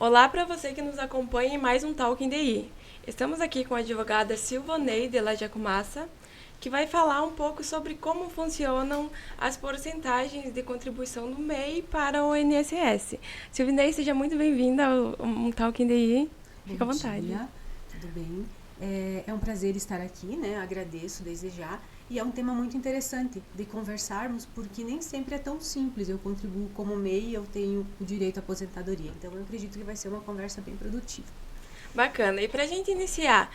Olá para você que nos acompanha em mais um Talking DI. Estamos aqui com a advogada Silvaneide La Jacumassa, que vai falar um pouco sobre como funcionam as porcentagens de contribuição do MEI para o INSS. Silvaneide, seja muito bem-vinda ao Talking DI. Fica à Bom vontade. dia, tudo bem? É um prazer estar aqui, né? Agradeço desde já. E é um tema muito interessante de conversarmos, porque nem sempre é tão simples. Eu contribuo como MEI e eu tenho o direito à aposentadoria. Então, eu acredito que vai ser uma conversa bem produtiva. Bacana. E para a gente iniciar,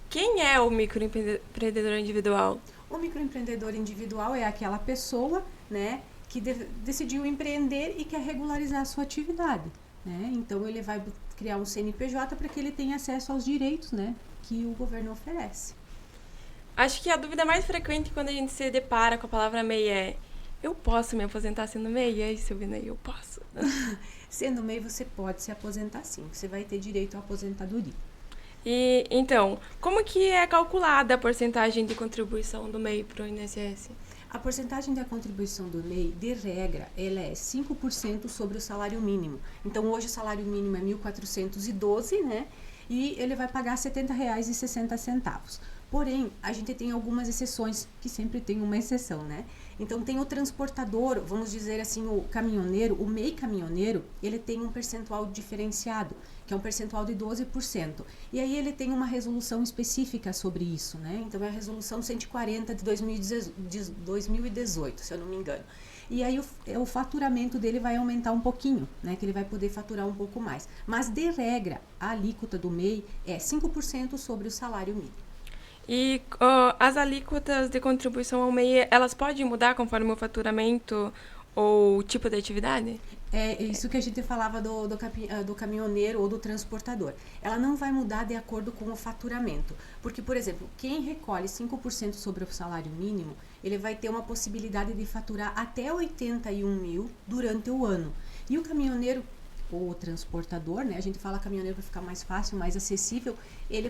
quem é o microempreendedor individual? O microempreendedor individual é aquela pessoa, né, que decidiu empreender e quer regularizar a sua atividade, né? Então, ele vai criar um CNPJ para que ele tenha acesso aos direitos, né, que o governo oferece. Acho que a dúvida mais frequente quando a gente se depara com a palavra MEI é: eu posso me aposentar sendo MEI? E aí, Silvaneide, eu posso. Sendo MEI, você pode se aposentar sim, você vai ter direito à aposentadoria. E então, como que é calculada a porcentagem de contribuição do MEI para o INSS? A porcentagem da contribuição do MEI, de regra, ela é 5% sobre o salário mínimo. Então, hoje o salário mínimo é 1.412, né? E ele vai pagar R$ 70,60. Porém, a gente tem algumas exceções, que sempre tem uma exceção, né? Então, tem o transportador, vamos dizer assim, o caminhoneiro, o MEI caminhoneiro, ele tem um percentual diferenciado, que é um percentual de 12%. E aí ele tem uma resolução específica sobre isso, né? Então, é a resolução 140 de 2018, se eu não me engano. E aí o faturamento dele vai aumentar um pouquinho, né? Que ele vai poder faturar um pouco mais. Mas, de regra, a alíquota do MEI é 5% sobre o salário mínimo. E as alíquotas de contribuição ao MEI, elas podem mudar conforme o faturamento ou o tipo de atividade? É isso que a gente falava do caminhoneiro ou do transportador. Ela não vai mudar de acordo com o faturamento. Porque, por exemplo, quem recolhe 5% sobre o salário mínimo, ele vai ter uma possibilidade de faturar até 81 mil durante o ano. E o caminhoneiro ou transportador, né? A gente fala caminhoneiro para ficar mais fácil, mais acessível. Ele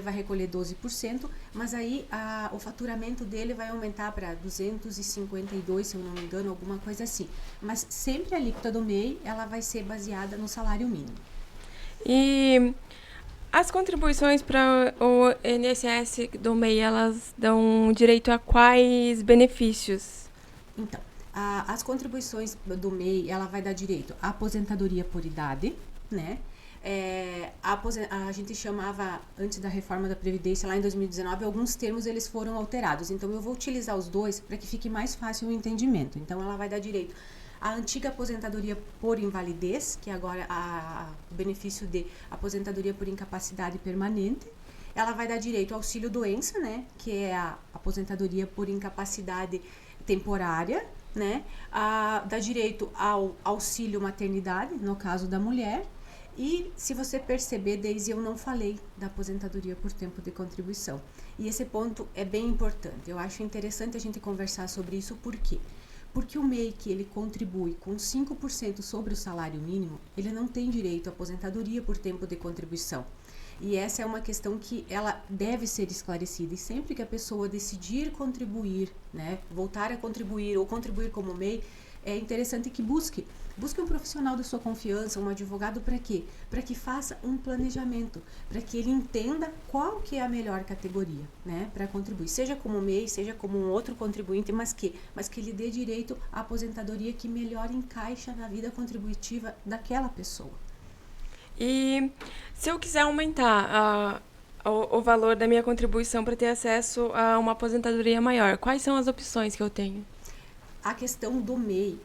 vai recolher 12%, mas aí o faturamento dele vai aumentar para 252, se eu não me engano, alguma coisa assim. Mas sempre a alíquota do MEI, ela vai ser baseada no salário mínimo. E as contribuições para o INSS do MEI, elas dão direito a quais benefícios? Então, as contribuições do MEI, ela vai dar direito à aposentadoria por idade, né? A gente chamava, antes da reforma da Previdência, lá em 2019, alguns termos eles foram alterados. Então, eu vou utilizar os dois para que fique mais fácil o entendimento. Então, ela vai dar direito à antiga aposentadoria por invalidez, que agora o benefício de aposentadoria por incapacidade permanente. Ela vai dar direito ao auxílio-doença, né? Que é a aposentadoria por incapacidade temporária, né? Dá direito ao auxílio maternidade, no caso da mulher. E se você perceber, Deise, eu não falei da aposentadoria por tempo de contribuição. E esse ponto é bem importante. Eu acho interessante a gente conversar sobre isso, por quê? Porque o MEI que ele contribui com 5% sobre o salário mínimo, ele não tem direito à aposentadoria por tempo de contribuição. E essa é uma questão que ela deve ser esclarecida. E sempre que a pessoa decidir contribuir, né, voltar a contribuir ou contribuir como MEI, é interessante que busque um profissional da sua confiança, um advogado, para quê? Para que faça um planejamento, para que ele entenda qual que é a melhor categoria, né, para contribuir, seja como MEI, seja como um outro contribuinte, mas que lhe dê direito à aposentadoria que melhor encaixa na vida contributiva daquela pessoa. E se eu quiser aumentar o valor da minha contribuição para ter acesso a uma aposentadoria maior, quais são as opções que eu tenho? A questão do MEI,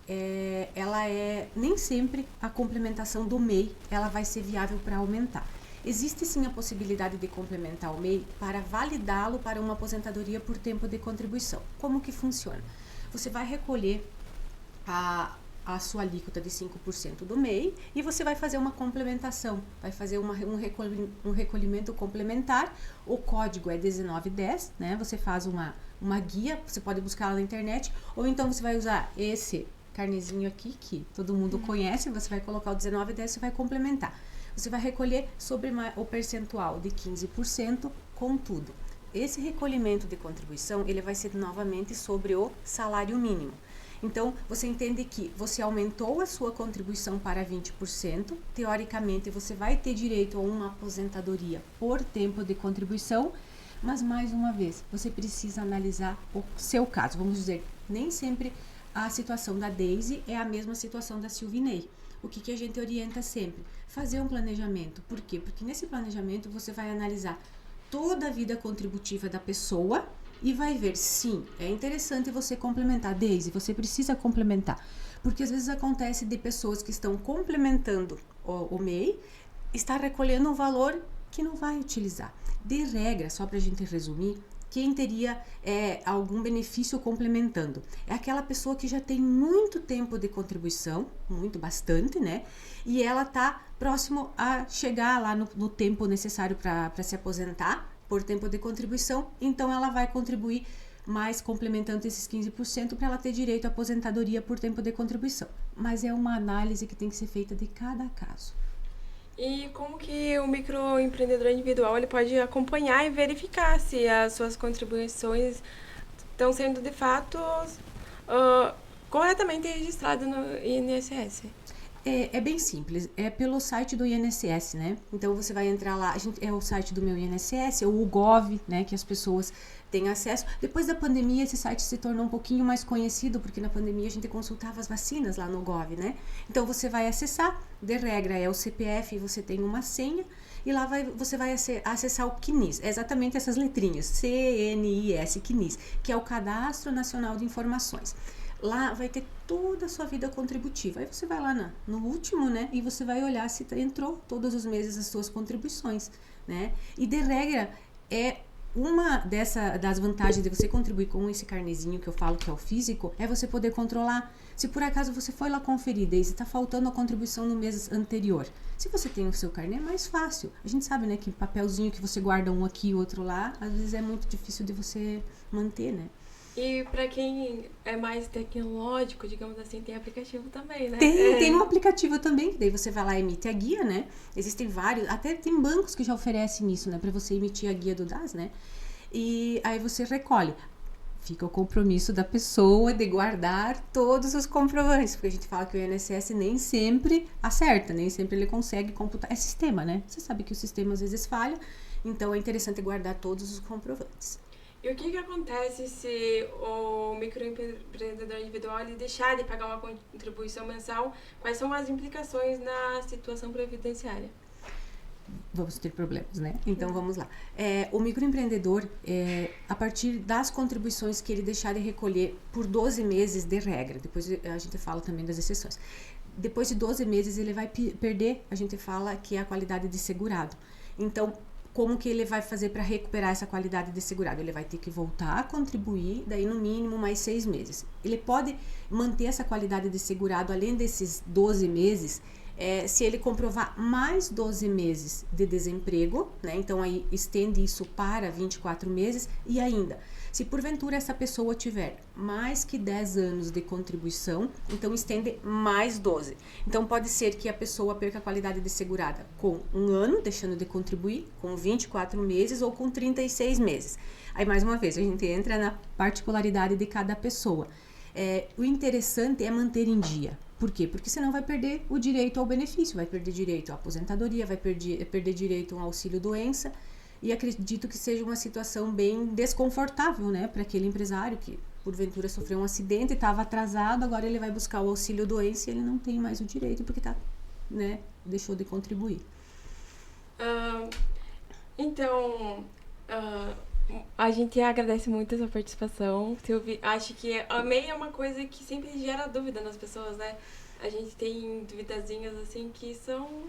nem sempre a complementação do MEI ela vai ser viável para aumentar. Existe sim a possibilidade de complementar o MEI para validá-lo para uma aposentadoria por tempo de contribuição. Como que funciona? Você vai recolher a sua alíquota de 5% do MEI e você vai fazer uma complementação, vai fazer um recolhimento complementar. O código é 1910, né? Você faz uma guia, você pode buscar lá na internet, ou então você vai usar esse carnezinho aqui, que todo mundo conhece, você vai colocar o 1910 e vai complementar. Você vai recolher sobre o percentual de 15%, contudo, esse recolhimento de contribuição, ele vai ser novamente sobre o salário mínimo. Então, você entende que você aumentou a sua contribuição para 20%, teoricamente você vai ter direito a uma aposentadoria por tempo de contribuição, mas mais uma vez, você precisa analisar o seu caso. Vamos dizer, nem sempre a situação da Daisy é a mesma situação da Silvinei. O que a gente orienta sempre? Fazer um planejamento. Por quê? Porque nesse planejamento você vai analisar toda a vida contributiva da pessoa e vai ver, sim, é interessante você complementar. Daisy, você precisa complementar. Porque às vezes acontece de pessoas que estão complementando o MEI, estar recolhendo um valor que não vai utilizar. De regra, só para a gente resumir, quem teria algum benefício complementando? É aquela pessoa que já tem muito tempo de contribuição, bastante, né? E ela está próximo a chegar lá no tempo necessário para se aposentar por tempo de contribuição, então ela vai contribuir mais complementando esses 15% para ela ter direito à aposentadoria por tempo de contribuição. Mas é uma análise que tem que ser feita de cada caso. E como que o microempreendedor individual ele pode acompanhar e verificar se as suas contribuições estão sendo de fato corretamente registradas no INSS? É bem simples, é pelo site do INSS, né? Então você vai entrar lá, é o site do meu INSS, é o Gov, né? Que as pessoas têm acesso. Depois da pandemia, esse site se tornou um pouquinho mais conhecido, porque na pandemia a gente consultava as vacinas lá no Gov, né? Então você vai acessar, de regra é o CPF, você tem uma senha, e lá você vai acessar o CNIS, é exatamente essas letrinhas, CNIS, CNIS, que é o Cadastro Nacional de Informações. Lá vai ter toda a sua vida contributiva. Aí você vai lá no último, né? E você vai olhar se entrou todos os meses as suas contribuições, né? E de regra, uma das vantagens de você contribuir com esse carnezinho que eu falo que é o físico, é você poder controlar. Se por acaso você foi lá conferir, e está faltando a contribuição no mês anterior. Se você tem o seu carnê, é mais fácil. A gente sabe, né, que papelzinho que você guarda um aqui e outro lá, às vezes é muito difícil de você manter, né? E para quem é mais tecnológico, digamos assim, tem aplicativo também, né? Tem um aplicativo também, que daí você vai lá e emite a guia, né? Existem vários, até tem bancos que já oferecem isso, né? Para você emitir a guia do DAS, né? E aí você recolhe. Fica o compromisso da pessoa de guardar todos os comprovantes, porque a gente fala que o INSS nem sempre acerta, nem sempre ele consegue computar. É sistema, né? Você sabe que o sistema às vezes falha, então é interessante guardar todos os comprovantes. E o que acontece se o microempreendedor individual ele deixar de pagar uma contribuição mensal? Quais são as implicações na situação previdenciária? Vamos ter problemas, né? Então vamos lá. O microempreendedor, a partir das contribuições que ele deixar de recolher por 12 meses de regra, depois a gente fala também das exceções. Depois de 12 meses ele vai perder, a gente fala que é a qualidade de segurado. Então, como que ele vai fazer para recuperar essa qualidade de segurado? Ele vai ter que voltar a contribuir, daí no mínimo mais 6 meses. Ele pode manter essa qualidade de segurado além desses 12 meses, se ele comprovar mais 12 meses de desemprego, né? Então aí estende isso para 24 meses e ainda, se porventura essa pessoa tiver mais que 10 anos de contribuição, então estende mais 12. Então pode ser que a pessoa perca a qualidade de segurada com 1 ano, deixando de contribuir, com 24 meses ou com 36 meses. Aí mais uma vez, a gente entra na particularidade de cada pessoa. O interessante é manter em dia. Por quê? Porque senão vai perder o direito ao benefício, vai perder direito à aposentadoria, vai perder direito a um auxílio-doença, e acredito que seja uma situação bem desconfortável, né, para aquele empresário que porventura sofreu um acidente e estava atrasado, agora ele vai buscar o auxílio-doença e ele não tem mais o direito porque deixou de contribuir. A gente agradece muito a sua participação, Silvia. Acho que a MEI é uma coisa que sempre gera dúvida nas pessoas, né? A gente tem duvidazinhas assim que são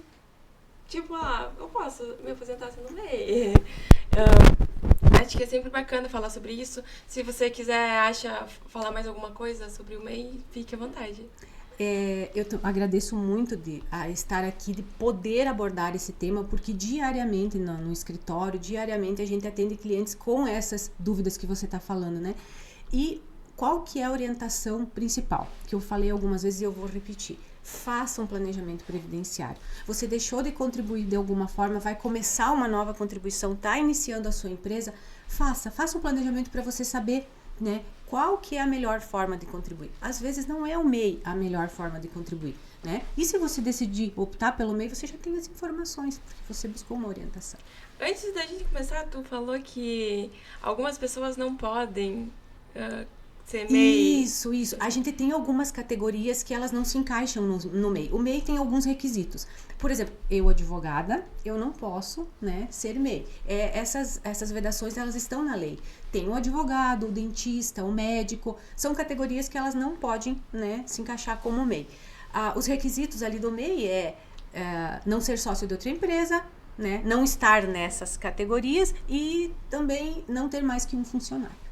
tipo, eu posso me aposentar sendo MEI. Acho que é sempre bacana falar sobre isso. Se você quiser falar mais alguma coisa sobre o MEI, fique à vontade. Eu agradeço muito a estar aqui, de poder abordar esse tema, porque diariamente no escritório, diariamente a gente atende clientes com essas dúvidas que você está falando, né? E qual que é a orientação principal? Que eu falei algumas vezes e eu vou repetir. Faça um planejamento previdenciário. Você deixou de contribuir de alguma forma, vai começar uma nova contribuição, está iniciando a sua empresa, faça um planejamento para você saber né? Qual que é a melhor forma de contribuir? Às vezes não é o MEI a melhor forma de contribuir, né? E se você decidir optar pelo MEI, você já tem as informações, porque você buscou uma orientação. Antes da gente começar, tu falou que algumas pessoas não podem ser MEI. Isso. A gente tem algumas categorias que elas não se encaixam no MEI. O MEI tem alguns requisitos. Por exemplo, eu, advogada, eu não posso, né, ser MEI. Essas vedações, elas estão na lei. Tem o advogado, o dentista, o médico. São categorias que elas não podem, né, se encaixar como MEI. Os requisitos ali do MEI não ser sócio de outra empresa, né, não estar nessas categorias e também não ter mais que um funcionário.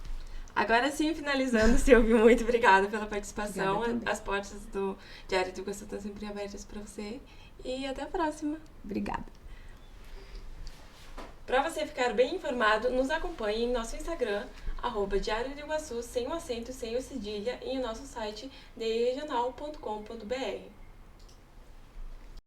Agora sim, finalizando, Silvio, muito obrigada pela participação. As portas do Diário do Iguaçu estão sempre abertas para você. E até a próxima. Obrigada. Para você ficar bem informado, nos acompanhe em nosso Instagram, @Diário do Iguaçu, sem o acento, sem o cedilha, e em nosso site, deiregional.com.br.